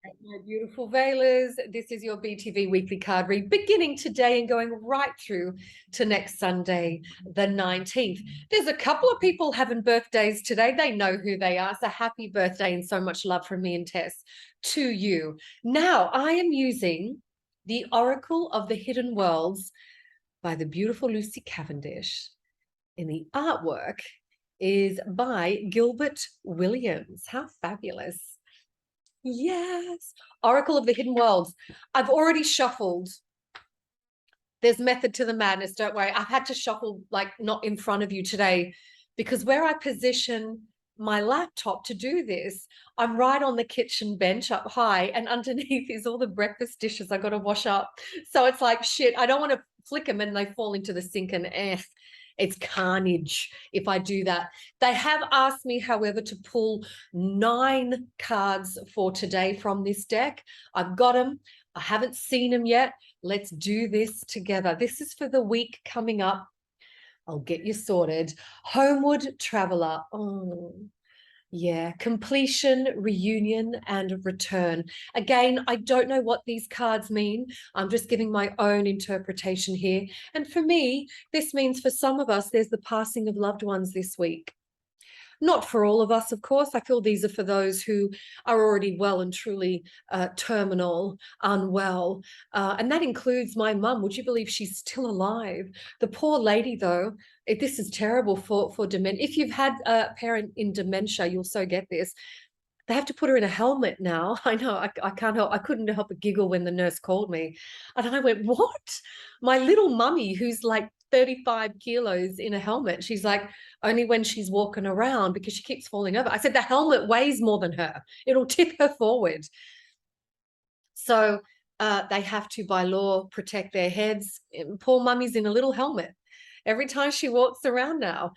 My beautiful Veilers, this is your BTV weekly card read beginning today and going right through to next Sunday, the 19th. There's a couple of people having birthdays today. They know who they are. So happy birthday and so much love from me and Tess to you. Now, I am using the Oracle of the Hidden Worlds by the beautiful Lucy Cavendish. And the artwork is by Gilbert Williams. How fabulous. Yes. Oracle of the Hidden Worlds. I've already shuffled. There's method to the madness, don't worry. I've had to shuffle like not in front of you today because where I position my laptop to do this, I'm right on the kitchen bench up high and underneath is all the breakfast dishes I got to wash up. So it's like, shit, I don't want to flick them and they fall into the sink and it's carnage if I do that. They have asked me, however, to pull 9 cards for today from this deck. I've got them. I haven't seen them yet. Let's do this together. This is for the week coming up. I'll get you sorted. Homeward Traveler. Oh, yeah. Completion, reunion, and return. Again, I don't know what these cards mean. I'm just giving my own interpretation here. And for me, this means for some of us, there's the passing of loved ones this week. Not for all of us, of course. I feel these are for those who are already well and truly terminal, unwell. And that includes my mum. Would you believe she's still alive? The poor lady, though, this is terrible for dementia. If you've had a parent in dementia, you'll so get this. They have to put her in a helmet now. I know, I can't help, I couldn't help but giggle when the nurse called me. And I went, what? My little mummy, who's like 35 kilos in a helmet, she's like, only when she's walking around because she keeps falling over. I said, the helmet weighs more than her. It'll tip her forward. So they have to, by law, protect their heads. Poor mummy's in a little helmet every time she walks around now,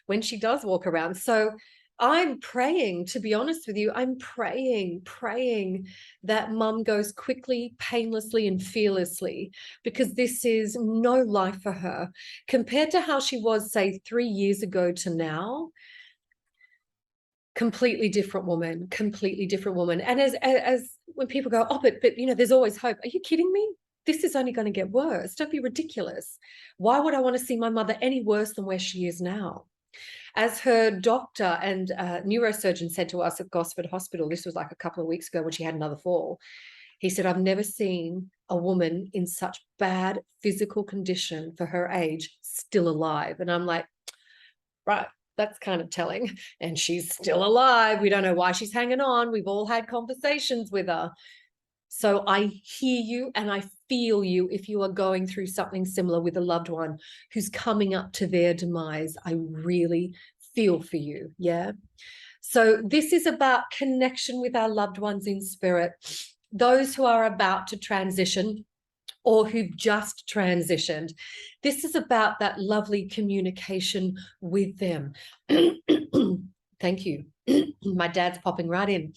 when she does walk around. So I'm praying, to be honest with you, I'm praying that mum goes quickly, painlessly, and fearlessly, because this is no life for her. Compared to how she was, say, 3 years ago to now, completely different woman, completely different woman. And as when people go, oh, but you know, there's always hope. Are you kidding me? This is only going to get worse. Don't be ridiculous. Why would I want to see my mother any worse than where she is now? As her doctor and neurosurgeon said to us at Gosford Hospital, this was like a couple of weeks ago when she had another fall, he said, I've never seen a woman in such bad physical condition for her age still alive. And I'm like, right, that's kind of telling. And she's still alive. We don't know why she's hanging on. We've all had conversations with her. So I hear you and I feel you if you are going through something similar with a loved one who's coming up to their demise. I really feel for you, yeah? So this is about connection with our loved ones in spirit, those who are about to transition or who've just transitioned. This is about that lovely communication with them. Thank you. My dad's popping right in.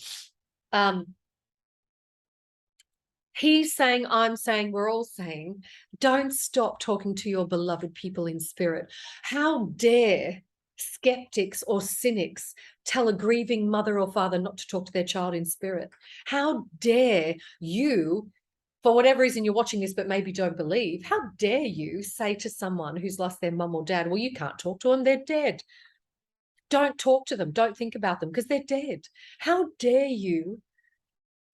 He's saying, I'm saying, we're all saying, don't stop talking to your beloved people in spirit. How dare skeptics or cynics tell a grieving mother or father not to talk to their child in spirit? How dare you, for whatever reason you're watching this but maybe don't believe, how dare you say to someone who's lost their mum or dad, well, you can't talk to them, they're dead. Don't talk to them, don't think about them because they're dead. How dare you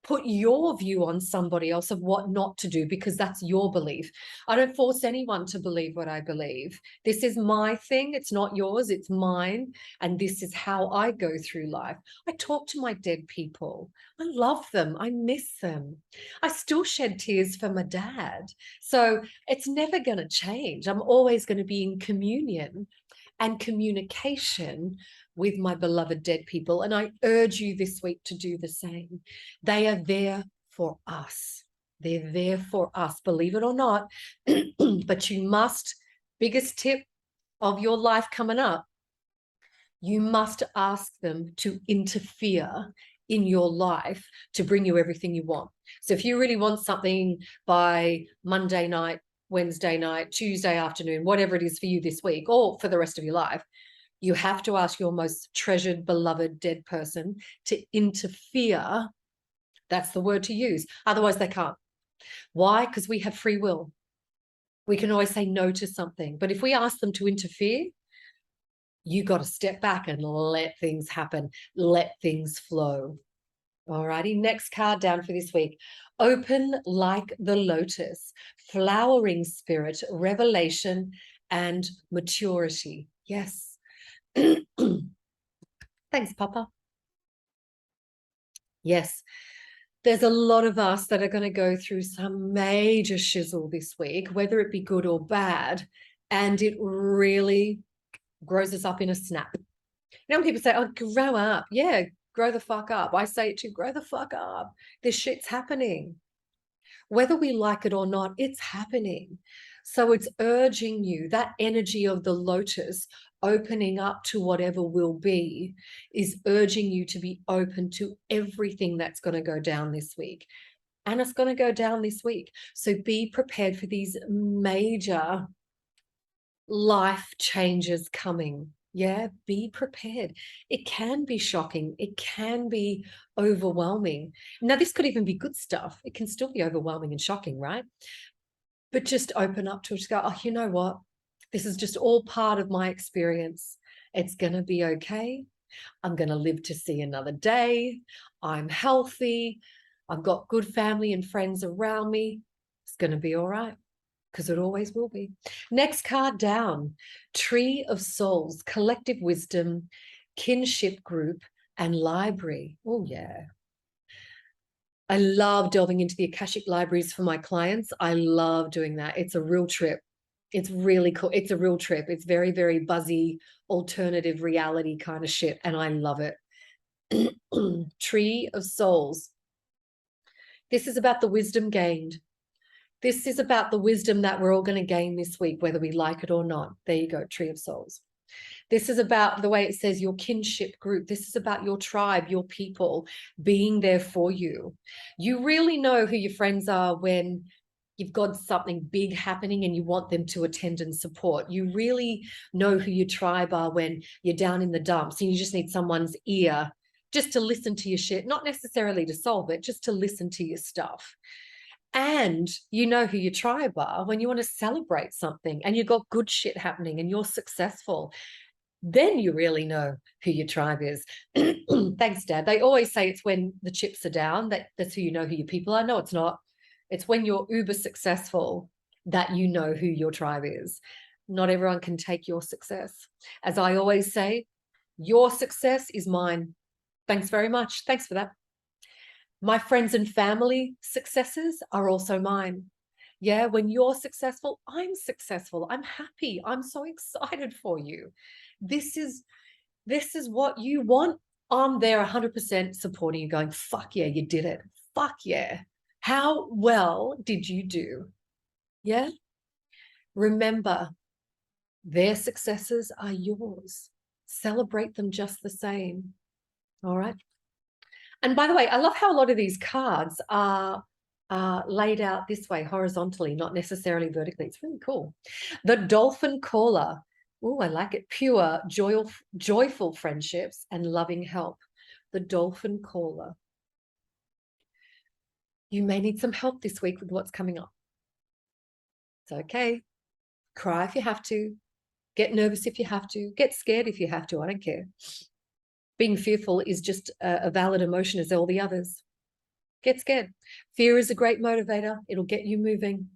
put your view on somebody else of what not to do because that's your belief. I don't force anyone to believe what I believe. This is my thing. It's not yours. It's mine. And this is how I go through life. I talk to my dead people. I love them. I miss them. I still shed tears for my dad. So it's never going to change. I'm always going to be in communion and communication with my beloved dead people. And I urge you this week to do the same. They are there for us. They're there for us, believe it or not. But you must, biggest tip of your life coming up, you must ask them to interfere in your life to bring you everything you want. So if you really want something by Monday night, Wednesday night, Tuesday afternoon, whatever it is for you this week or for the rest of your life, you have to ask your most treasured, beloved dead person to interfere That's the word to use. Otherwise, they can't. Why? Because we have free will. We can always say no to something. But if we ask them to interfere, you got to step back and let things happen, let things flow. All righty, next card down for this week. Open like the lotus, flowering spirit, revelation, and maturity. Yes. Thanks, Papa. Yes. There's a lot of us that are going to go through some major shizzle this week, whether it be good or bad, and it really grows us up in a snap. You know, when people say, oh, grow up. Yeah, grow the fuck up. I say it too, grow the fuck up. This shit's happening. Whether we like it or not, it's happening. So it's urging you, that energy of the lotus opening up to whatever will be is urging you to be open to everything that's going to go down this week. And it's going to go down this week. So be prepared for these major life changes coming. Yeah, be prepared. It can be shocking. It can be overwhelming. Now, this could even be good stuff. It can still be overwhelming and shocking, right? But just open up to it. Just go, oh, you know what? This is just all part of my experience. It's going to be okay. I'm going to live to see another day. I'm healthy. I've got good family and friends around me. It's going to be all right, because it always will be. Next card down, Tree of Souls, collective wisdom, kinship group, and library. Oh, yeah. I love delving into the Akashic libraries for my clients. I love doing that. It's a real trip. It's really cool. It's a real trip. It's very, very buzzy, alternative reality kind of shit, and I love it. Tree of Souls. This is about the wisdom gained. This is about the wisdom that we're all going to gain this week, whether we like it or not. There you go, Tree of Souls. This is about the way it says your kinship group. This is about your tribe, your people being there for you. You really know who your friends are when you've got something big happening and you want them to attend and support. You really know who your tribe are when you're down in the dumps and you just need someone's ear just to listen to your shit, not necessarily to solve it, just to listen to your stuff. And you know who your tribe are when you want to celebrate something and you've got good shit happening and you're successful. Then you really know who your tribe is. Thanks, Dad. They always say it's when the chips are down, that's who you know who your people are. No, it's not. It's when you're uber successful that you know who your tribe is. Not everyone can take your success. As I always say, your success is mine. Thanks very much. Thanks for that. My friends and family successes are also mine. Yeah, when you're successful, I'm successful. I'm happy. I'm so excited for you. This is what you want. I'm there 100% supporting you, going, fuck yeah, you did it. Fuck yeah. How well did you do? Yeah. Remember, their successes are yours. Celebrate them just the same. All right. And by the way, I love how a lot of these cards are laid out this way, horizontally, not necessarily vertically. It's really cool. The Dolphin Caller. Oh, I like it. Pure, joyful friendships and loving help. The Dolphin Caller. You may need some help this week with what's coming up. It's okay. Cry if you have to. Get nervous if you have to. Get scared if you have to. I don't care. Being fearful is just a valid emotion as all the others. Get scared. Fear is a great motivator. It'll get you moving.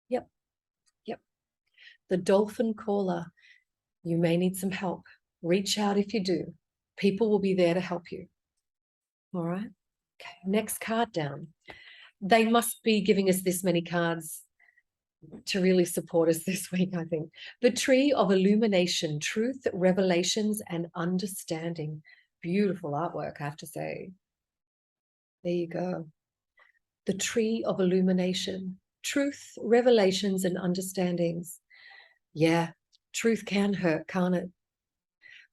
Yep. Yep. The Dolphin Caller. You may need some help. Reach out if you do. People will be there to help you. All right. Okay. Next card down. They must be giving us this many cards to really support us this week, I think. The Tree of Illumination, Truth, Revelations, and Understanding. Beautiful artwork, I have to say. There you go. The Tree of Illumination, Truth, Revelations, and Understandings. Yeah, truth can hurt, can't it?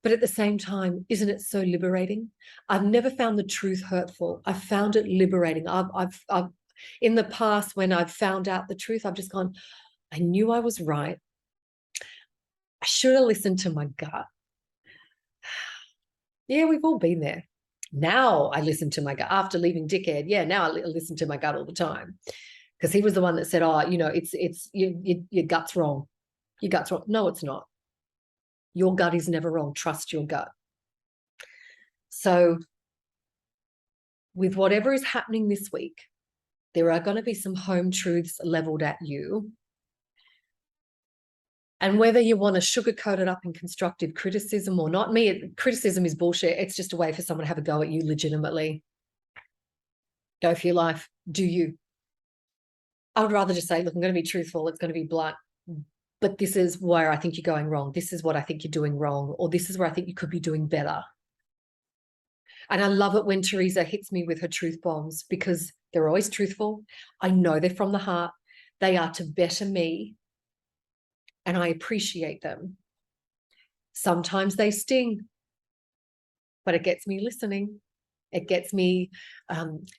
But at the same time, isn't it so liberating? I've never found the truth hurtful. I've found it liberating. I've in the past, when I've found out the truth, I've just gone, I knew I was right. I should have listened to my gut. Yeah, we've all been there. Now I listen to my gut after leaving dickhead. Yeah, now I listen to my gut all the time, because he was the one that said, oh, you know, it's your gut's wrong. Your gut's wrong. No, it's not. Your gut is never wrong. Trust your gut. So with whatever is happening this week, there are going to be some home truths leveled at you. And whether you want to sugarcoat it up in constructive criticism or not, criticism is bullshit. It's just a way for someone to have a go at you legitimately. Go for your life. Do you? I would rather just say, look, I'm going to be truthful. It's going to be blunt. But this is where I think you're going wrong. This is what I think you're doing wrong. Or this is where I think you could be doing better. And I love it when Teresa hits me with her truth bombs, because they're always truthful. I know they're from the heart. They are to better me. And I appreciate them. Sometimes they sting, but it gets me listening. It gets me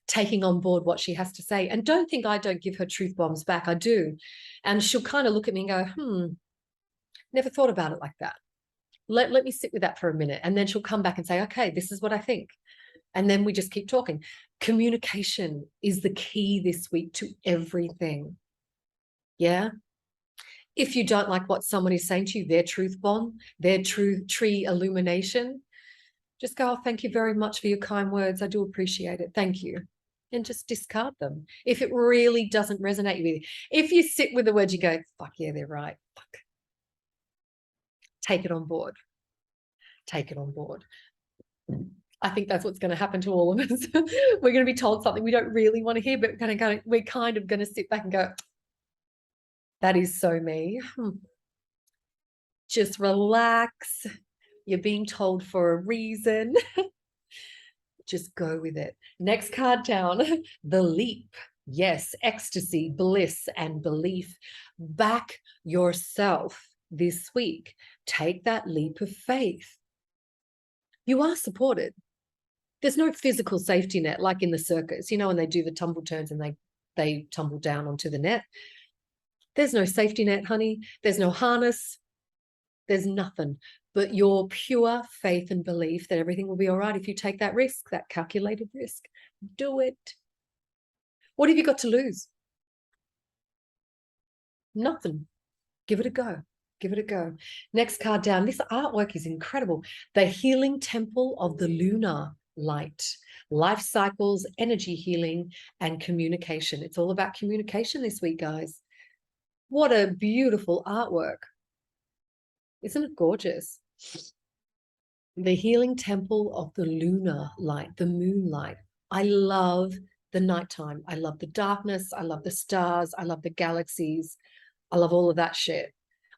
taking on board what she has to say. And don't think I don't give her truth bombs back. I do. And she'll kind of look at me and go, never thought about it like that. Let me sit with that for a minute. And then she'll come back and say, okay, this is what I think. And then we just keep talking. Communication is the key this week to everything. Yeah. If you don't like what someone is saying to you, their truth bomb, their tree illumination, just go, oh, thank you very much for your kind words. I do appreciate it. Thank you. And just discard them. If it really doesn't resonate with you. If you sit with the words, you go, fuck yeah, they're right. Fuck. Take it on board. Take it on board. I think that's what's going to happen to all of us. We're going to be told something we don't really want to hear, but we're kind of going to sit back and go, that is so me. Just relax. You're being told for a reason. Just go with it. Next card down, the leap. Yes, ecstasy, bliss, and belief. Back yourself this week. Take that leap of faith. You are supported. There's no physical safety net like in the circus, you know, when they do the tumble turns and they tumble down onto the net. There's no safety net, honey. There's no harness. There's nothing but your pure faith and belief that everything will be all right if you take that risk, that calculated risk. Do it. What have you got to lose? Nothing. Give it a go. Give it a go. Next card down. This artwork is incredible. The Healing Temple of the Lunar Light. Life cycles, energy healing, and communication. It's all about communication this week, guys. What a beautiful artwork. Isn't it gorgeous? The Healing Temple of the Lunar Light, the moonlight. I love the nighttime. I love the darkness. I love the stars. I love the galaxies. I love all of that shit.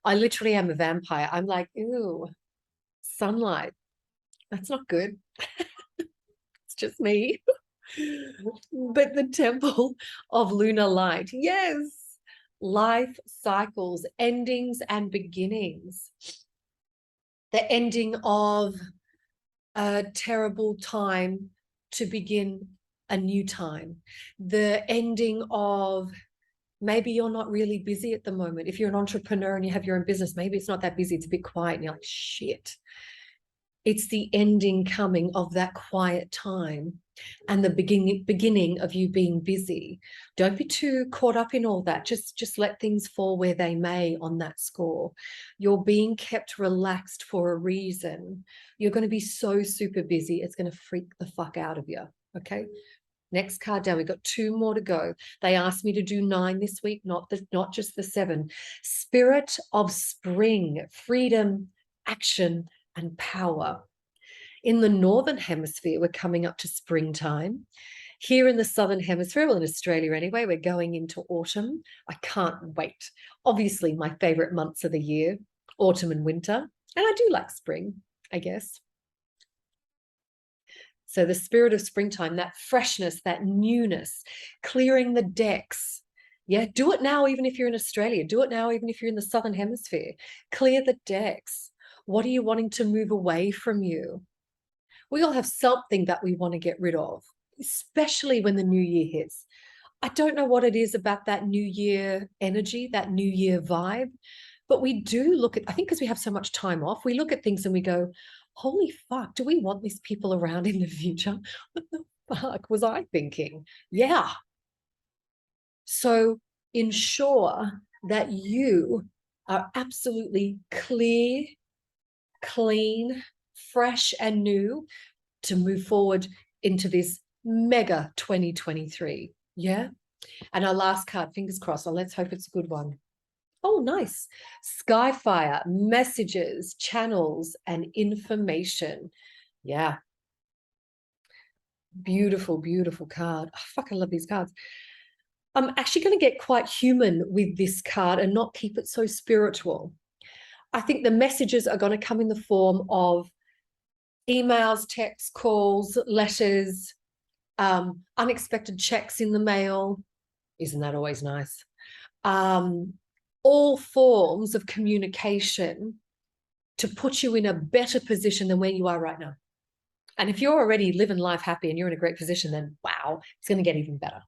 I literally am a vampire. I'm like, ew, sunlight. That's not good. It's just me. But the Temple of Lunar Light. Yes. Life cycles, endings and beginnings. The ending of a terrible time to begin a new time. The ending of maybe you're not really busy at the moment. If you're an entrepreneur and you have your own business, maybe it's not that busy. It's a bit quiet and you're like, shit. It's the ending coming of that quiet time and the beginning of you being busy. Don't be too caught up in all that. Just let things fall where they may on that score. You're being kept relaxed for a reason. You're going to be so super busy, it's going to freak the fuck out of you. Okay. Next card down. We've got 2 more to go. They asked me to do 9 this week, not just the 7. Spirit of spring, freedom, action, and power. In the Northern Hemisphere, we're coming up to springtime. Here in the Southern Hemisphere, well, in Australia anyway, we're going into autumn. I can't wait. Obviously, my favorite months of the year, autumn and winter. And I do like spring, I guess. So the spirit of springtime, that freshness, that newness, clearing the decks. Yeah, do it now, even if you're in Australia. Do it now, even if you're in the Southern Hemisphere. Clear the decks. What are you wanting to move away from you? We all have something that we want to get rid of, especially when the new year hits. I don't know what it is about that new year energy, that new year vibe, but we do look at, I think because we have so much time off, we look at things and we go, holy fuck, do we want these people around in the future? What the fuck was I thinking? Yeah. So ensure that you are absolutely clear, clean, fresh, and new to move forward into this mega 2023. Yeah. And our last card, fingers crossed. Let's hope it's a good one. Oh, nice. Skyfire, messages, channels, and information. Yeah. Beautiful, beautiful card. Oh, fuck, I love these cards. I'm actually going to get quite human with this card and not keep it so spiritual. I think the messages are going to come in the form of emails, texts, calls, letters, unexpected checks in the mail. Isn't that always nice? All forms of communication to put you in a better position than where you are right now. And if you're already living life happy and you're in a great position, then wow, it's going to get even better.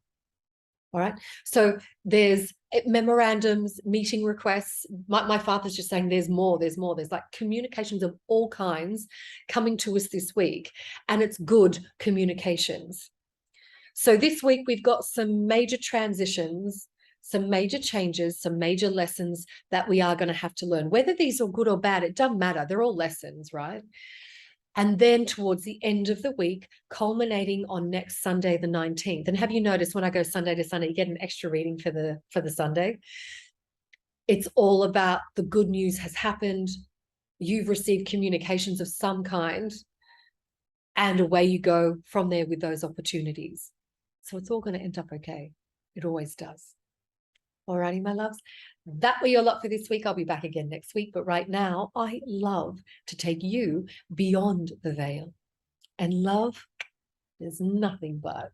All right. So there's memorandums, meeting requests. My father's just saying there's more, there's more. There's like communications of all kinds coming to us this week. And it's good communications. So this week we've got some major transitions, some major changes, some major lessons that we are going to have to learn. Whether these are good or bad, it doesn't matter. They're all lessons, right? And then towards the end of the week, culminating on next Sunday, the 19th. And have you noticed when I go Sunday to Sunday, you get an extra reading for the Sunday? It's all about the good news has happened. You've received communications of some kind, and away you go from there with those opportunities. So it's all going to end up okay. It always does. Alrighty, my loves. That were your lot for this week. I'll be back again next week. But right now, I love to take you beyond the veil. And love, there's nothing but